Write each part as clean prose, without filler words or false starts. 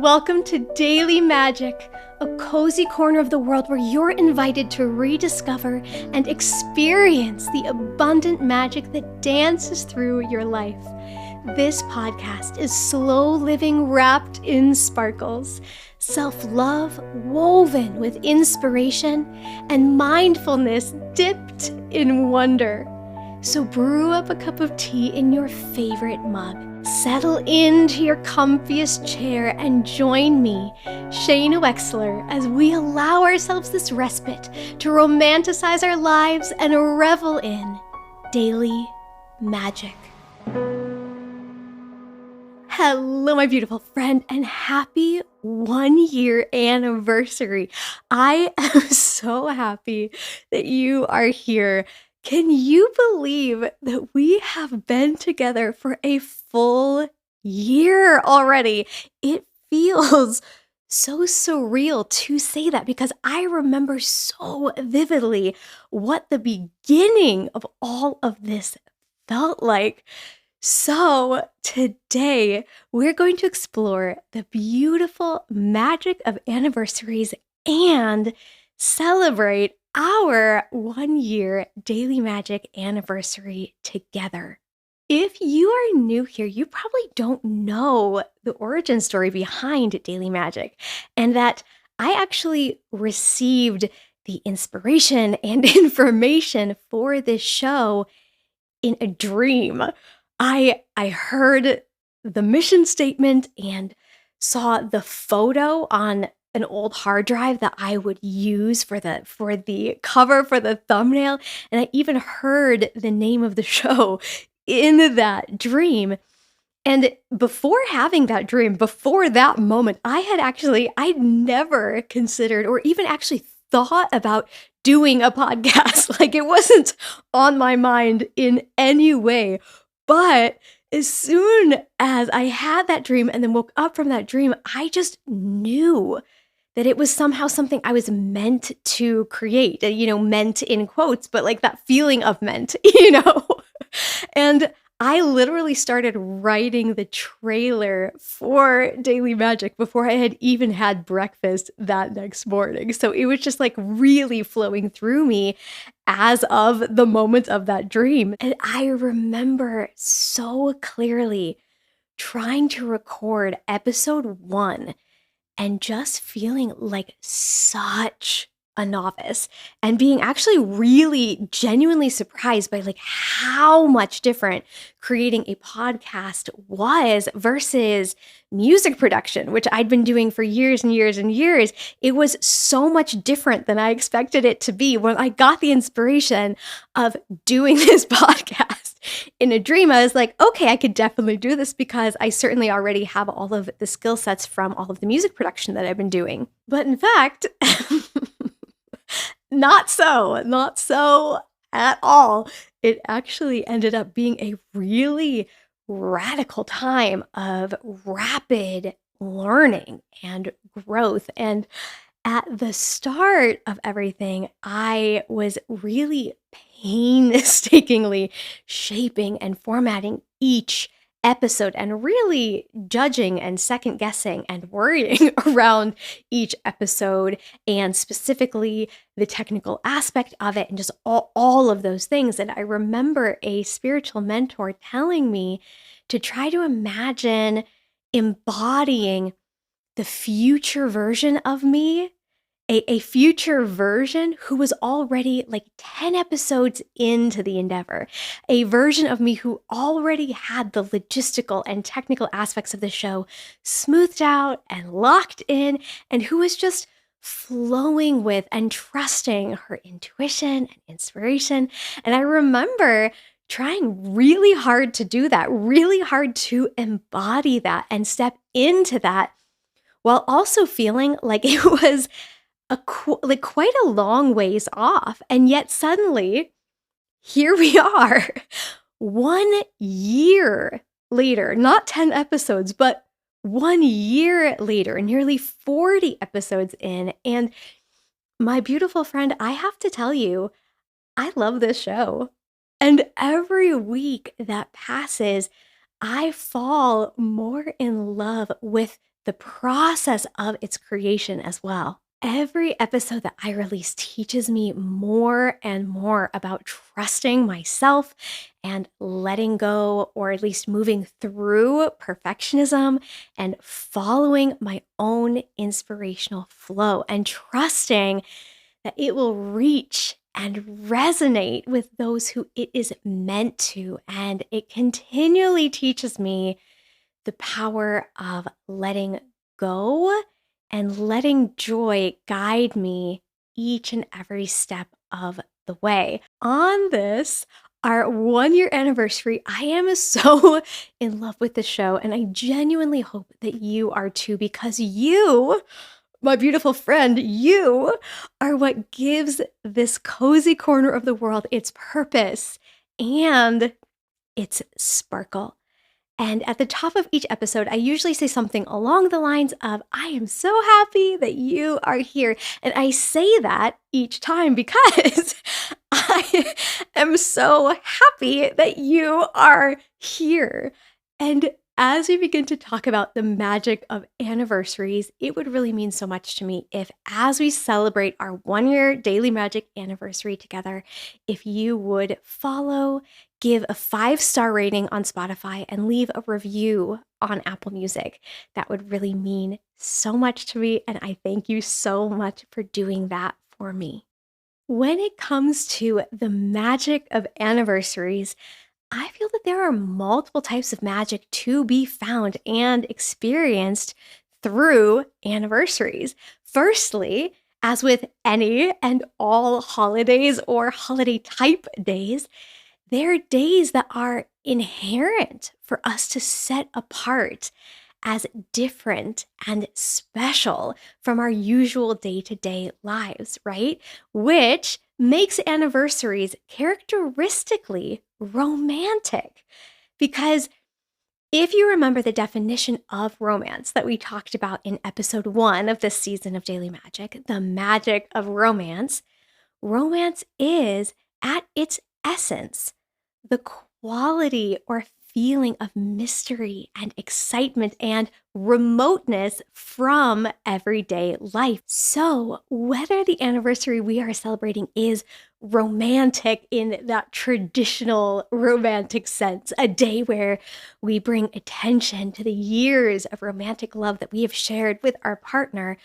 Welcome to Daily Magic, a cozy corner of the world where you're invited to rediscover and experience the abundant magic that dances through your life. This podcast is slow living wrapped in sparkles, self-love woven with inspiration, and mindfulness dipped in wonder. So brew up a cup of tea in your favorite mug. Settle into your comfiest chair and join me, Shaina Wexler, as we allow ourselves this respite to romanticize our lives and revel in daily magic. Hello, my beautiful friend, and happy 1-year anniversary. I am so happy that you are here. Can you believe that we have been together for a full year already? It feels so surreal to say that because I remember so vividly what the beginning of all of this felt like. So today we're going to explore the beautiful magic of anniversaries and celebrate our 1-year Daily Magic anniversary together. If you are new here, you probably don't know the origin story behind Daily Magic, and that I actually received the inspiration and information for this show in a dream. I heard the mission statement and saw the photo on an old hard drive that I would use for the cover for the thumbnail, and I even heard the name of the show in that dream. And before having that dream, before that moment, I'd never considered or even actually thought about doing a podcast. Like, it wasn't on my mind in any way. But as soon as I had that dream and then woke up from that dream, I just knew that it was somehow something I was meant to create, meant in quotes, but like that feeling of meant, And I literally started writing the trailer for Daily Magic before I had even had breakfast that next morning. So it was just like really flowing through me as of the moment of that dream. And I remember so clearly trying to record episode 1 and just feeling like such a novice and being actually really genuinely surprised by like how much different creating a podcast was versus music production, which I'd been doing for years and years and years. It was so much different than I expected it to be. When I got the inspiration of doing this podcast in a dream, I was like, okay, I could definitely do this because I certainly already have all of the skill sets from all of the music production that I've been doing. But in fact, not so at all. It actually ended up being a really radical time of rapid learning and growth. And at the start of everything, I was really painstakingly shaping and formatting each episode and really judging and second guessing and worrying around each episode and specifically the technical aspect of it and just all of those things. And I remember a spiritual mentor telling me to try to imagine embodying the future version of me, a future version who was already like 10 episodes into the endeavor, a version of me who already had the logistical and technical aspects of the show smoothed out and locked in, and who was just flowing with and trusting her intuition and inspiration. And I remember trying really hard to do that, really hard to embody that and step into that, while also feeling like it was quite a long ways off. And yet suddenly, here we are, 1 year later, not 10 episodes, but 1 year later, nearly 40 episodes in. And my beautiful friend, I have to tell you, I love this show. And every week that passes, I fall more in love with the process of its creation as well. Every episode that I release teaches me more and more about trusting myself and letting go, or at least moving through perfectionism and following my own inspirational flow and trusting that it will reach and resonate with those who it is meant to. And it continually teaches me the power of letting go and letting joy guide me each and every step of the way. On this, our 1 year anniversary, I am so in love with the show, and I genuinely hope that you are too, because you, my beautiful friend, you are what gives this cozy corner of the world its purpose and its sparkle. And at the top of each episode, I usually say something along the lines of, I am so happy that you are here. And I say that each time because I am so happy that you are here. And as we begin to talk about the magic of anniversaries, it would really mean so much to me if, as we celebrate our 1 year Daily Magic anniversary together, if you would follow, give a 5-star rating on Spotify, and leave a review on Apple Music. That would really mean so much to me, and I thank you so much for doing that for me. When it comes to the magic of anniversaries, I feel that there are multiple types of magic to be found and experienced through anniversaries. Firstly, as with any and all holidays or holiday type days, they're days that are inherent for us to set apart as different and special from our usual day-to-day lives, right? Which makes anniversaries characteristically romantic. Because if you remember the definition of romance that we talked about in episode 1 of this season of Daily Magic, the magic of romance, romance is, at its essence, the quality or feeling of mystery and excitement and remoteness from everyday life. So, whether the anniversary we are celebrating is romantic in that traditional romantic sense, a day where we bring attention to the years of romantic love that we have shared with our partner,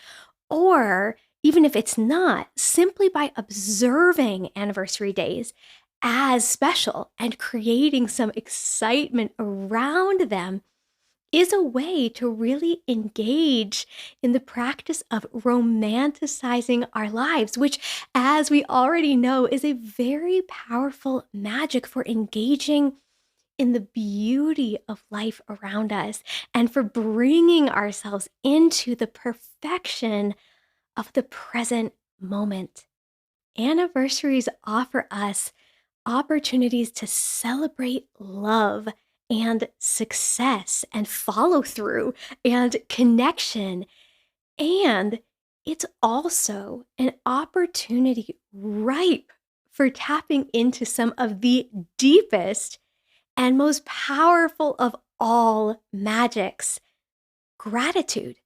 or even if it's not, simply by observing anniversary days as special and creating some excitement around them, is a way to really engage in the practice of romanticizing our lives, which, as we already know, is a very powerful magic for engaging in the beauty of life around us and for bringing ourselves into the perfection of the present moment. Anniversaries offer us opportunities to celebrate love and success and follow through and connection. And it's also an opportunity ripe for tapping into some of the deepest and most powerful of all magics, gratitude.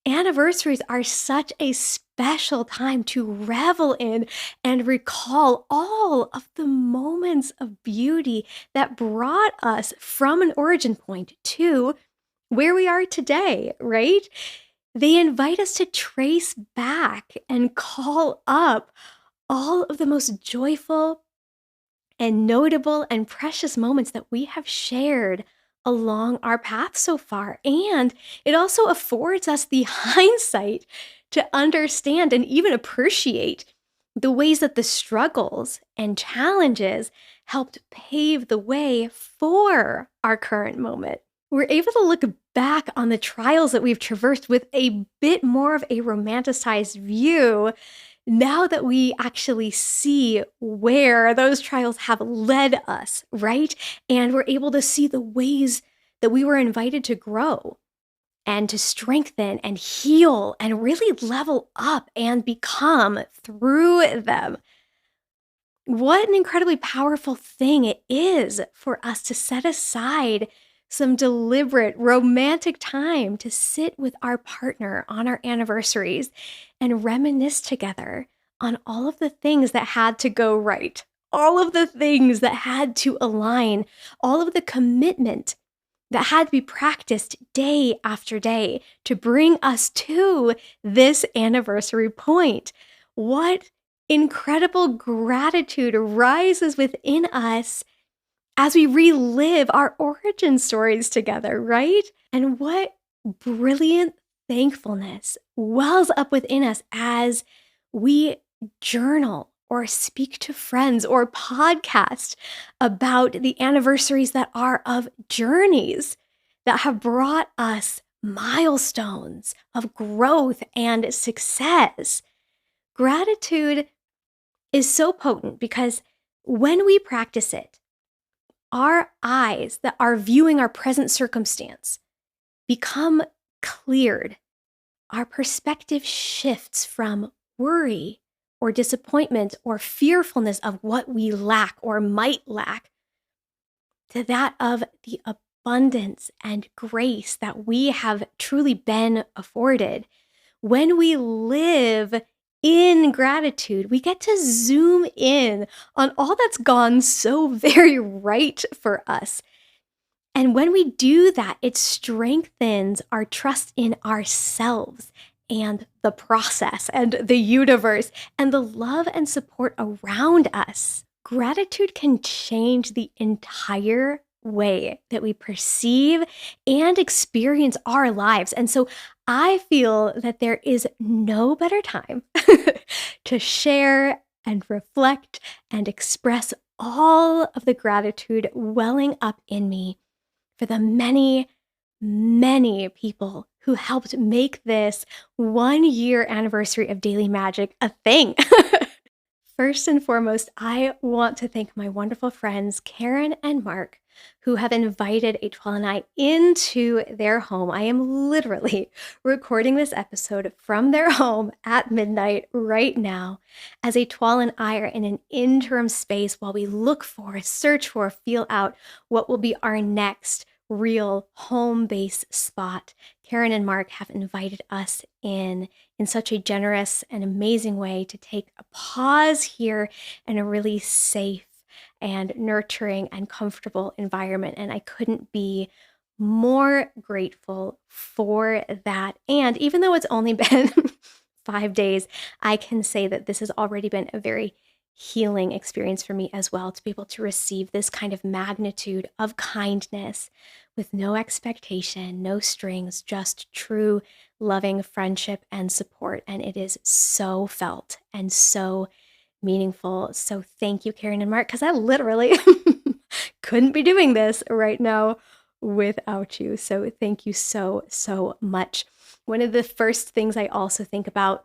Anniversaries are such a special time to revel in and recall all of the moments of beauty that brought us from an origin point to where we are today, right? They invite us to trace back and call up all of the most joyful and notable and precious moments that we have shared along our path so far. And it also affords us the hindsight to understand and even appreciate the ways that the struggles and challenges helped pave the way for our current moment. We're able to look back on the trials that we've traversed with a bit more of a romanticized view now that we actually see where those trials have led us, right? And we're able to see the ways that we were invited to grow and to strengthen and heal and really level up and become through them. What an incredibly powerful thing it is for us to set aside some deliberate romantic time to sit with our partner on our anniversaries and reminisce together on all of the things that had to go right, all of the things that had to align, all of the commitment that had to be practiced day after day to bring us to this anniversary point. What incredible gratitude rises within us as we relive our origin stories together, right? And what brilliant thankfulness wells up within us as we journal or speak to friends or podcast about the anniversaries that are of journeys that have brought us milestones of growth and success. Gratitude is so potent because when we practice it, our eyes that are viewing our present circumstance become cleared. Our perspective shifts from worry or disappointment or fearfulness of what we lack or might lack to that of the abundance and grace that we have truly been afforded. When we live in gratitude, we get to zoom in on all that's gone so very right for us. And when we do that, it strengthens our trust in ourselves and the process and the universe and the love and support around us. Gratitude can change the entire way that we perceive and experience our lives. And so I feel that there is no better time to share and reflect and express all of the gratitude welling up in me for the many, many people who helped make this 1-year anniversary of Daily Magic a thing. First and foremost, I want to thank my wonderful friends, Karen and Mark, who have invited Étoile and I into their home. I am literally recording this episode from their home at midnight right now, as Étoile and I are in an interim space while we look for, search for, feel out what will be our next real home-based spot. Karen and Mark have invited us in such a generous and amazing way to take a pause here in a really safe and nurturing and comfortable environment. And I couldn't be more grateful for that. And even though it's only been 5 days, I can say that this has already been a very healing experience for me as well, to be able to receive this kind of magnitude of kindness with no expectation, no strings, just true loving friendship and support. And it is so felt and so meaningful. So thank you, Karen and Mark, because I literally couldn't be doing this right now without you. So thank you so, so much. One of the first things I also think about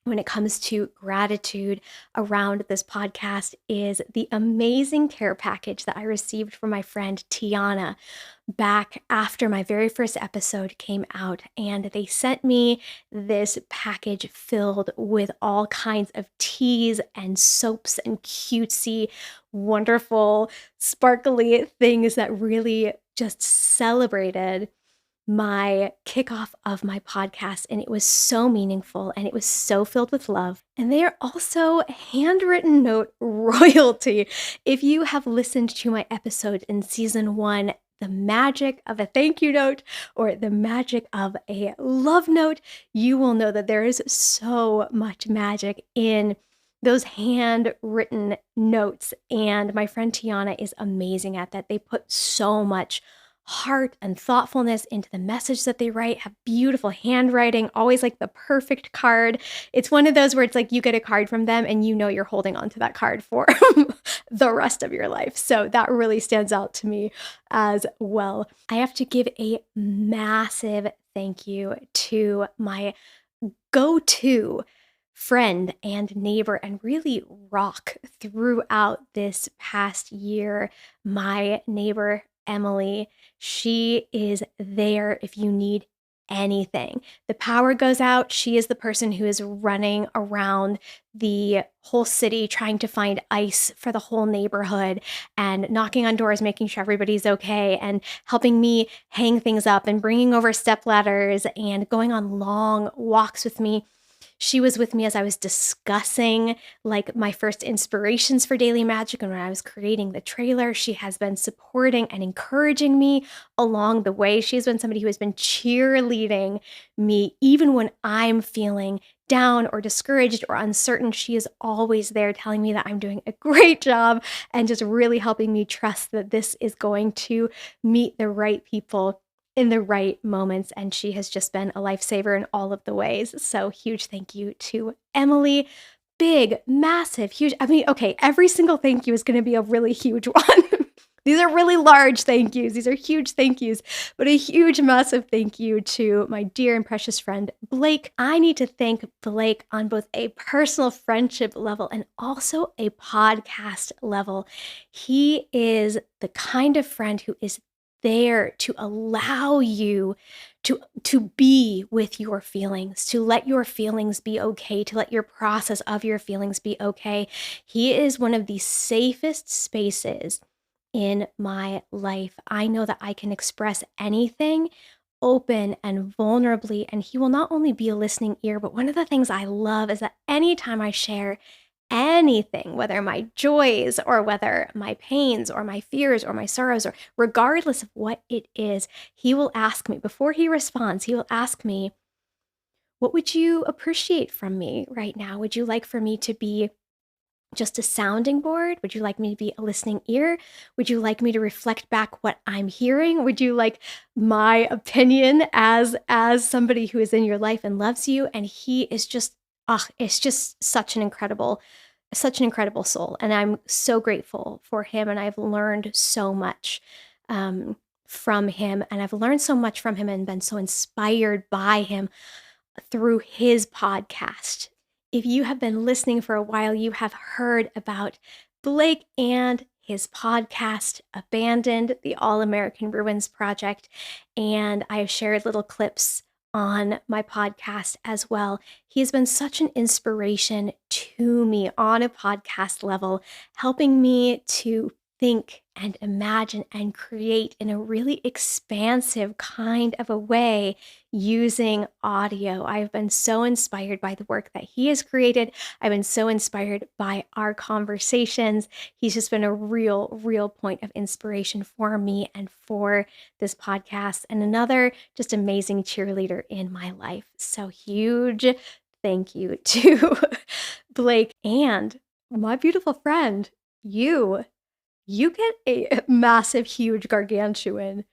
when it comes to gratitude around this podcast is the amazing care package that I received from my friend Tiana back after my very first episode came out. And they sent me this package filled with all kinds of teas and soaps and cutesy, wonderful, sparkly things that really just celebrated my kickoff of my podcast, and it was so meaningful and it was so filled with love. And they are also handwritten note royalty. If you have listened to my episode in season 1, the magic of a thank you note or the magic of a love note, you will know that there is so much magic in those handwritten notes. And my friend Tiana is amazing at that. They put so much heart and thoughtfulness into the message that they write, have beautiful handwriting, always like the perfect card. It's one of those where it's like you get a card from them and you know you're holding on to that card for the rest of your life. So that really stands out to me as well. I have to give a massive thank you to my go-to friend and neighbor and really rock throughout this past year, my neighbor Emily. She is there if you need anything. The power goes out. She is the person who is running around the whole city trying to find ice for the whole neighborhood and knocking on doors, making sure everybody's okay, and helping me hang things up and bringing over step ladders and going on long walks with me. She was with me as I was discussing like my first inspirations for Daily Magic and when I was creating the trailer. She has been supporting and encouraging me along the way. She's been somebody who has been cheerleading me even when I'm feeling down or discouraged or uncertain. She is always there telling me that I'm doing a great job and just really helping me trust that this is going to meet the right people in the right moments. And she has just been a lifesaver in all of the ways. So huge thank you to Emily. Big, massive, huge. I mean, okay, every single thank you is going to be a really huge one. These are really large thank yous. These are huge thank yous, but a huge, massive thank you to my dear and precious friend, Blake. I need to thank Blake on both a personal friendship level and also a podcast level. He is the kind of friend who is there to allow you to be with your feelings, to let your feelings be okay, to let your process of your feelings be okay. He is one of the safest spaces in my life. I know that I can express anything open and vulnerably, and he will not only be a listening ear, but one of the things I love is that anytime I share anything, whether my joys or whether my pains or my fears or my sorrows, or regardless of what it is, he will ask me, before he responds, he will ask me, what would you appreciate from me right now? Would you like for me to be just a sounding board? Would you like me to be a listening ear? Would you like me to reflect back what I'm hearing? Would you like my opinion as somebody who is in your life and loves you? And he is just, it's just such an incredible soul. And I'm so grateful for him. And I've learned so much from him. And I've learned so much from him and been so inspired by him through his podcast. If you have been listening for a while, you have heard about Blake and his podcast, Abandoned, the All-American Ruins Project. And I have shared little clips on my podcast as well. He has been such an inspiration to me on a podcast level, helping me to think and imagine and create in a really expansive kind of a way using audio. I've been so inspired by the work that he has created. I've been so inspired by our conversations. He's just been a real point of inspiration for me and for this podcast, and another just amazing cheerleader in my life. So huge thank you to Blake and my beautiful friend, you. You get a massive, huge, gargantuan,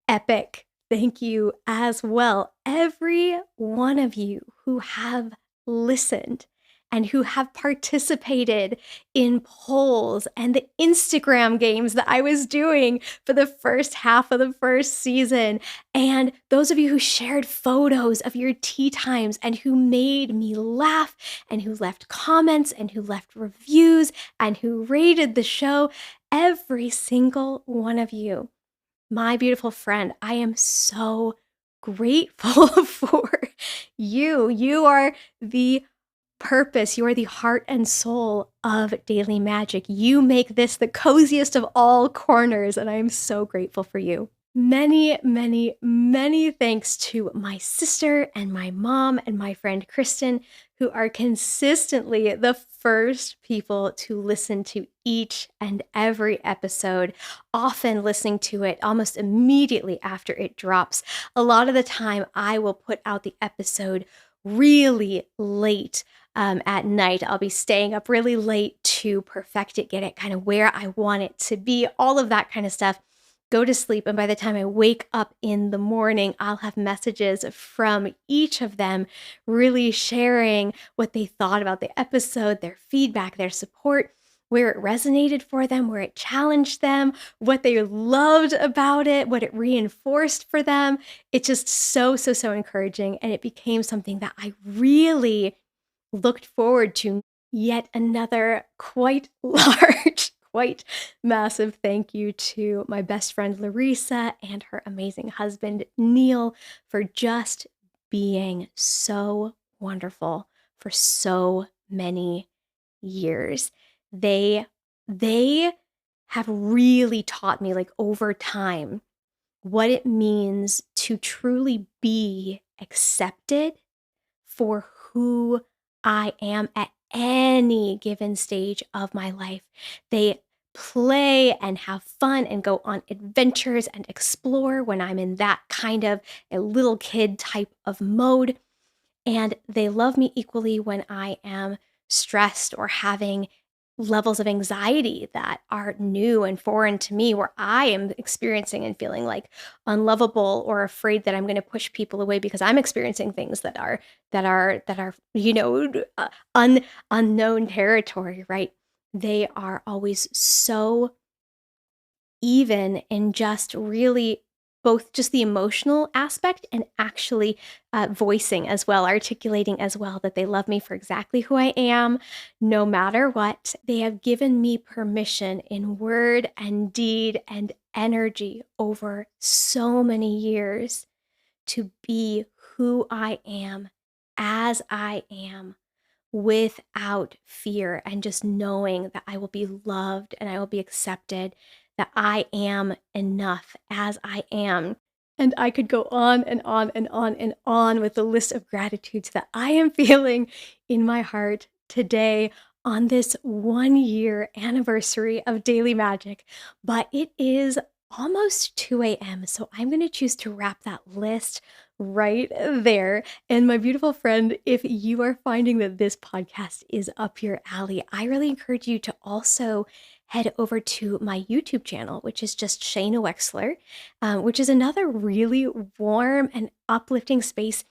epic thank you as well. Every one of you who have listened and who have participated in polls and the Instagram games that I was doing for the first half of the first season. And those of you who shared photos of your tea times and who made me laugh and who left comments and who left reviews and who rated the show, every single one of you. My beautiful friend, I am so grateful for you. You are the purpose. You are the heart and soul of Daily Magic. You make this the coziest of all corners, and I am so grateful for you. Many thanks to my sister and my mom and my friend Kristen, who are consistently the first people to listen to each and every episode, often listening to it almost immediately after it drops. A lot of the time, I will put out the episode really late at night. I'll be staying up really late to perfect it, get it kind of where I want it to be, all of that kind of stuff. Go to sleep, and by the time I wake up in the morning, I'll have messages from each of them really sharing what they thought about the episode, their feedback, their support, where it resonated for them, where it challenged them, what they loved about it, what it reinforced for them. It's just so encouraging, and it became something that I really looked forward to. Yet another quite large quite massive thank you to my best friend Larissa and her amazing husband Neil for just being so wonderful for so many years. They have really taught me, like, over time, what it means to truly be accepted for who I am at any given stage of my life. They play and have fun and go on adventures and explore when I'm in that kind of a little kid type of mode. And they love me equally when I am stressed or having levels of anxiety that are new and foreign to me, where I am experiencing and feeling like unlovable or afraid that I'm going to push people away because I'm experiencing things that are unknown territory, right? They are always so even in just really both just the emotional aspect and actually voicing as well, articulating as well that they love me for exactly who I am, no matter what. They have given me permission in word and deed and energy over so many years to be who I am as I am without fear, and just knowing that I will be loved and I will be accepted, that I am enough as I am. And I could go on and on and on and on with the list of gratitudes that I am feeling in my heart today on this 1 year anniversary of Daily Magic. But it is almost 2 a.m. So I'm going to choose to wrap that list right there. And my beautiful friend, if you are finding that this podcast is up your alley, I really encourage you to also head over to my YouTube channel, which is just Shaina Wexler, which is another really warm and uplifting space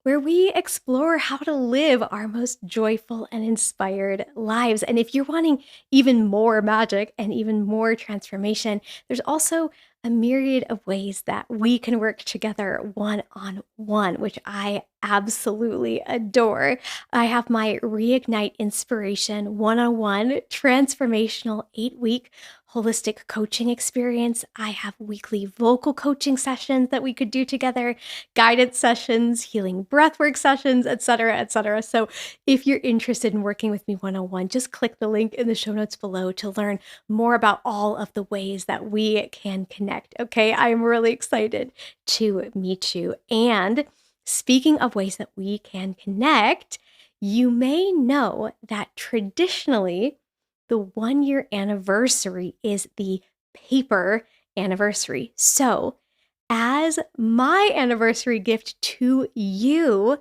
where we explore how to live our most joyful and inspired lives. And if you're wanting even more magic and even more transformation, there's also a myriad of ways that we can work together one-on-one, which I absolutely adore. I have my Reignite Inspiration one-on-one transformational 8-week holistic coaching experience. I have weekly vocal coaching sessions that we could do together, guided sessions, healing breathwork sessions, etc., etc. So if you're interested in working with me one-on-one, just click the link in the show notes below to learn more about all of the ways that we can connect. Okay, I'm really excited to meet you. And speaking of ways that we can connect, you may know that traditionally the 1 year anniversary is the paper anniversary. So, as my anniversary gift to you,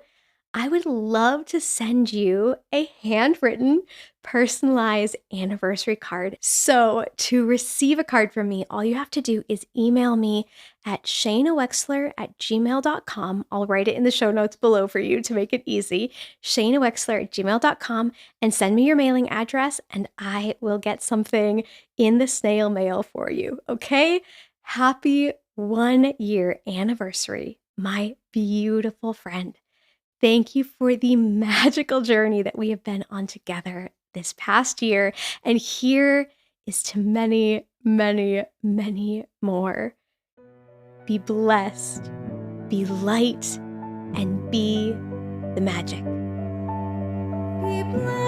I would love to send you a handwritten, personalized anniversary card. So, to receive a card from me, all you have to do is email me at shainawexler@gmail.com. I'll write it in the show notes below for you to make it easy. shainawexler@gmail.com, and send me your mailing address, and I will get something in the snail mail for you. Okay? Happy 1 year anniversary, my beautiful friend. Thank you for the magical journey that we have been on together this past year. And here is to many, many, many more. Be blessed, be light, and be the magic. Be blessed.